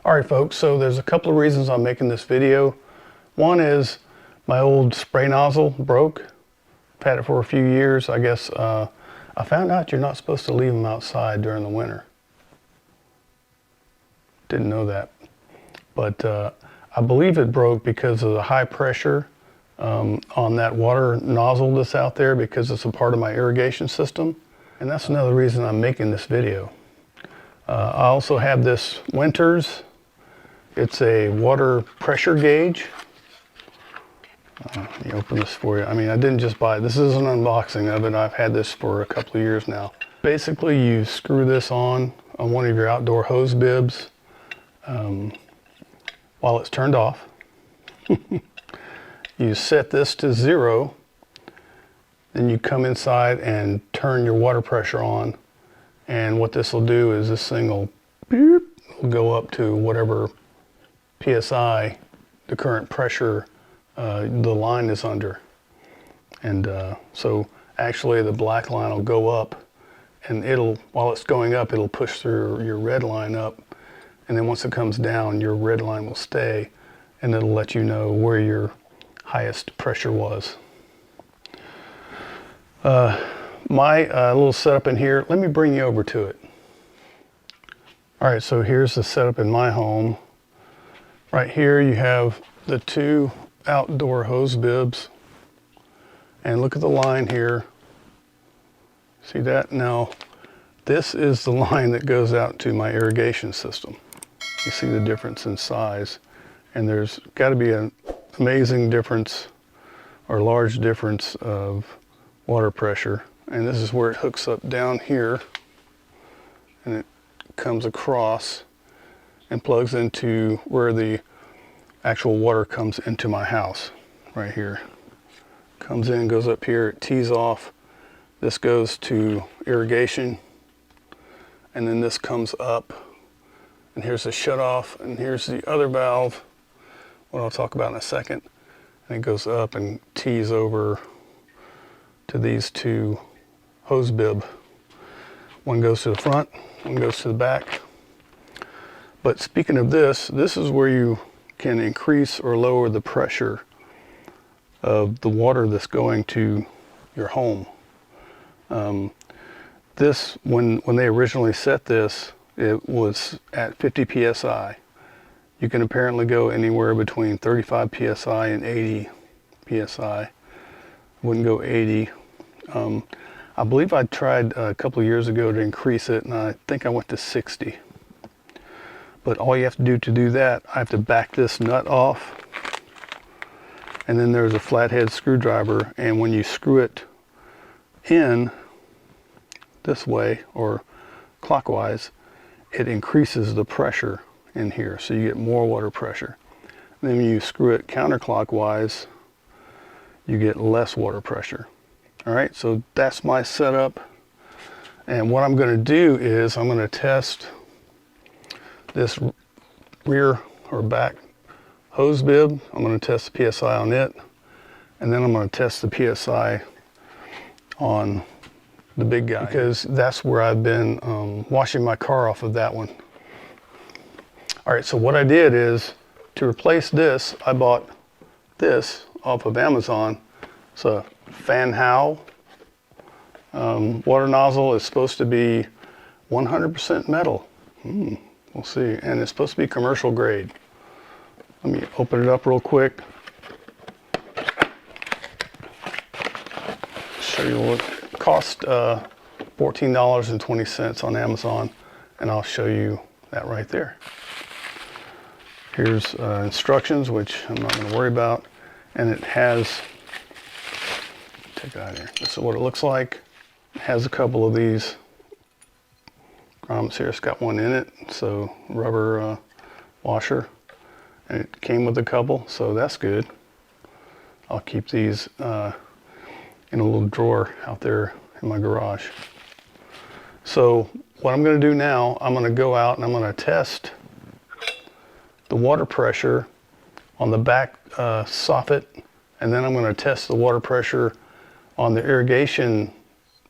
Alright folks, so there's a couple of reasons I'm making this video. One is my old spray nozzle broke. I've had it for a few years. I guess I found out you're not supposed to leave them outside during the winter. Didn't know that. But I believe it broke because of the high pressure on that water nozzle that's out there, because it's a part of my irrigation system. And that's another reason I'm making this video. I also have this Winters. It's a water pressure gauge. Let me open this for you. I mean, I didn't just buy it. This is an unboxing of it. I've had this for a couple of years now. Basically, you screw this on one of your outdoor hose bibs while it's turned off. You set this to 0. Then you come inside and turn your water pressure on. And what this will do is this thing will go up to whatever PSI the current pressure the line is under. And so actually the black line will go up, and while it's going up, it'll push through your red line up, and then once it comes down, your red line will stay, and it'll let you know where your highest pressure was. My little setup in here, let me bring you over to it. Alright, so here's the setup in my home. Right here you have the 2 outdoor hose bibs, and look at the line here. See that? Now this is the line that goes out to my irrigation system. You see the difference in size, and there's got to be an amazing difference or large difference of water pressure. And this is where it hooks up down here, and it comes across and plugs into where the actual water comes into my house. Right here, comes in, goes up here, it tees off. This goes to irrigation, and then this comes up, and here's the shut off, and here's the other valve, what I'll talk about in a second. And it goes up and tees over to these 2 hose bib. One goes to the front, one goes to the back. But speaking of this is where you can increase or lower the pressure of the water that's going to your home. This, when they originally set this, it was at 50 PSI. You can apparently go anywhere between 35 PSI and 80 PSI. Wouldn't go 80. I believe I tried a couple of years ago to increase it, and I think I went to 60. But all you have to do that, I have to back this nut off, and then there's a flathead screwdriver, and when you screw it in this way or clockwise, it increases the pressure in here, so you get more water pressure. And then when you screw it counterclockwise, you get less water pressure. All right, so that's my setup. And what I'm going to do is I'm going to test this rear or back hose bib. I'm going to test the PSI on it, and then I'm going to test the PSI on the big guy, because that's where I've been washing my car off of that one. All right, so what I did is, to replace this, I bought this off of Amazon. It's a Fan How water nozzle. Is supposed to be 100% metal. We'll see. And it's supposed to be commercial grade. Let me open it up real quick. Show you what it cost. $14.20 on Amazon, and I'll show you that right there. Here's instructions, which I'm not going to worry about, and it has, take it out of here. This is what it looks like. It has a couple of these grommets here. It's got one in it, so rubber washer, and it came with a couple, so that's good. I'll keep these in a little drawer out there in my garage. So what I'm going to do now, I'm going to go out and I'm going to test the water pressure on the back soffit, and then I'm going to test the water pressure on the irrigation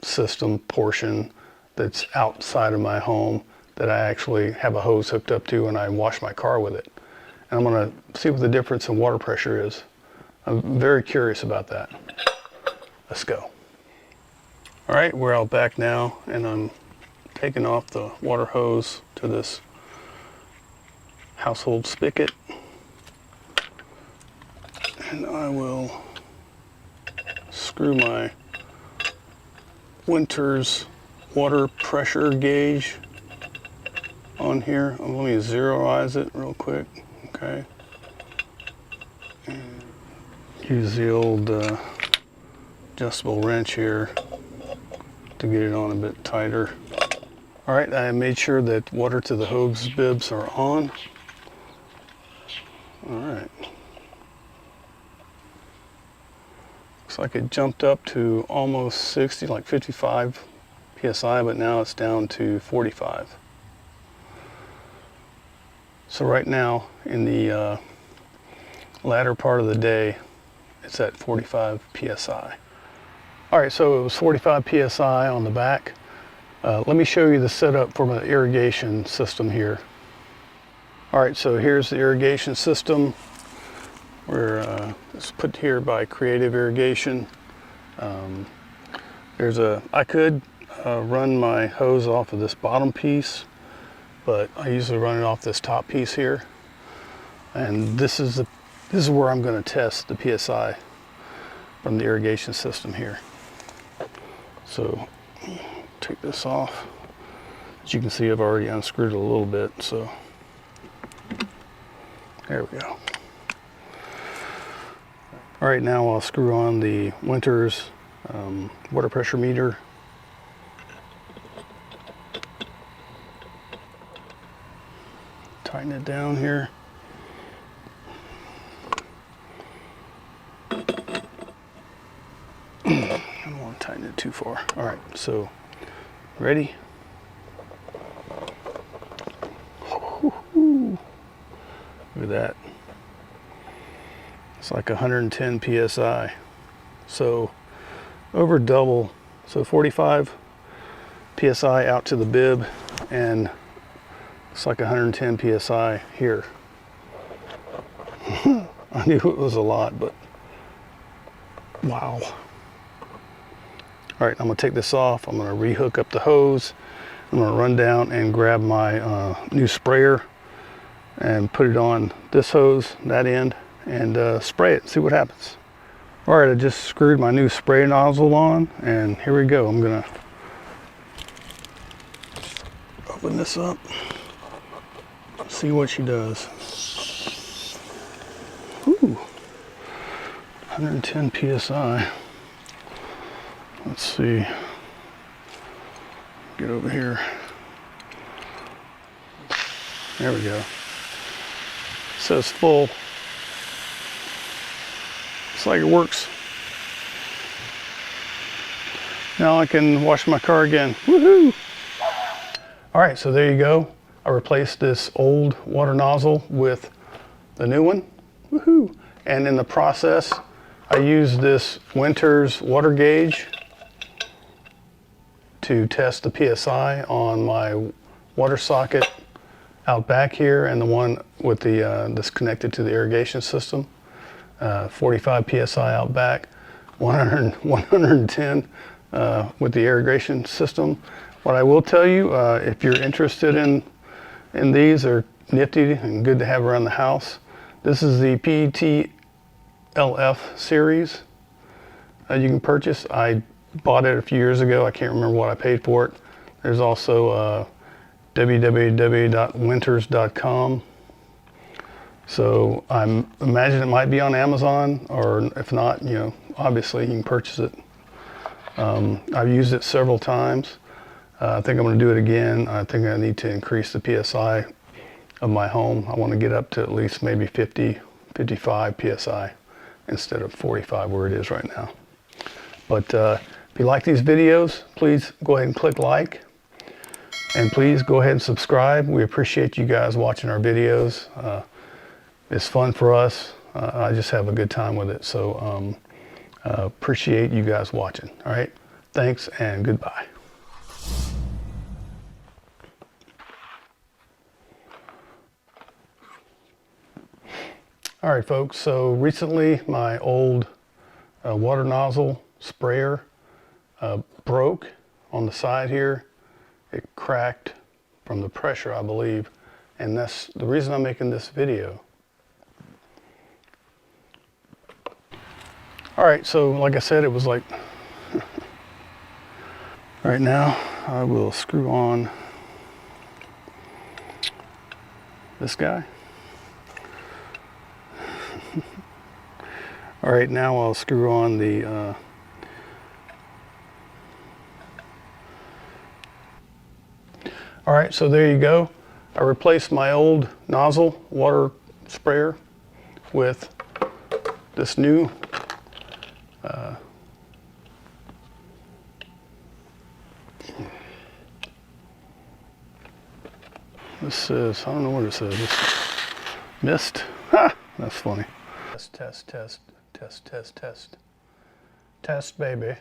system portion that's outside of my home that I actually have a hose hooked up to and I wash my car with it. And I'm going to see what the difference in water pressure is. I'm very curious about that. Let's go. All right, we're out back now, and I'm taking off the water hose to this household spigot. And I will screw my Winters water pressure gauge on here. Let me zeroize it real quick. Okay. And use the old adjustable wrench here to get it on a bit tighter. All right, I made sure that water to the hose bibs are on. All right. Looks like it jumped up to almost 60, like 55 PSI, but now it's down to 45. So right now, in the latter part of the day, it's at 45 PSI. All right, so it was 45 PSI on the back. Let me show you the setup for my irrigation system here. All right, so here's the irrigation system. It's put here by Creative Irrigation. I could run my hose off of this bottom piece, but I usually run it off this top piece here. And this is where I'm going to test the PSI from the irrigation system here. So take this off. As you can see, I've already unscrewed it a little bit, so there we go. All right, now I'll screw on the Winters water pressure meter. Tighten it down here. I don't want to tighten it too far. All right, so ready? Look at that. It's like 110 PSI. So over double. So 45 PSI out to the bib, and it's like 110 PSI here. I knew it was a lot, but wow. All right, I'm gonna take this off. I'm gonna rehook up the hose. I'm gonna run down and grab my new sprayer and put it on this hose, that end, and spray it, see what happens. All right, I just screwed my new spray nozzle on, and here we go. I'm gonna open this up, see what she does. Ooh, 110 PSI. Let's see, get over here. There we go. It says full. Looks like it works. Now I can wash my car again. Woohoo! All right, so there you go. I replaced this old water nozzle with the new one. Woohoo! And in the process, I used this Winters water gauge to test the PSI on my water socket out back here, and the one with the that's connected to the irrigation system. 45 PSI out back, 110 with the irrigation system. What I will tell you, if you're interested in these, they're nifty and good to have around the house. This is the PTLF series you can purchase. I bought it a few years ago. I can't remember what I paid for it. There's also www.winters.com. So I imagine it might be on Amazon, or if not, you know, obviously you can purchase it. I've used it several times. I think I'm going to do it again. I think I need to increase the PSI of my home. I want to get up to at least maybe 50, 55 PSI instead of 45 where it is right now. But if you like these videos, please go ahead and click like. And please go ahead and subscribe. We appreciate you guys watching our videos. It's fun for us. I just have a good time with it. So appreciate you guys watching. All right. Thanks and goodbye. All right, folks, so recently my old water nozzle sprayer broke on the side here. It cracked from the pressure, I believe, and that's the reason I'm making this video. All right, so like I said, it was like right now I will screw on this guy. All right, now I'll screw on the all right, so there you go. I replaced my old nozzle water sprayer with this new this is, I don't know what it says. Mist. Ha! That's funny. Test, test, test, test, test, test. Test, baby.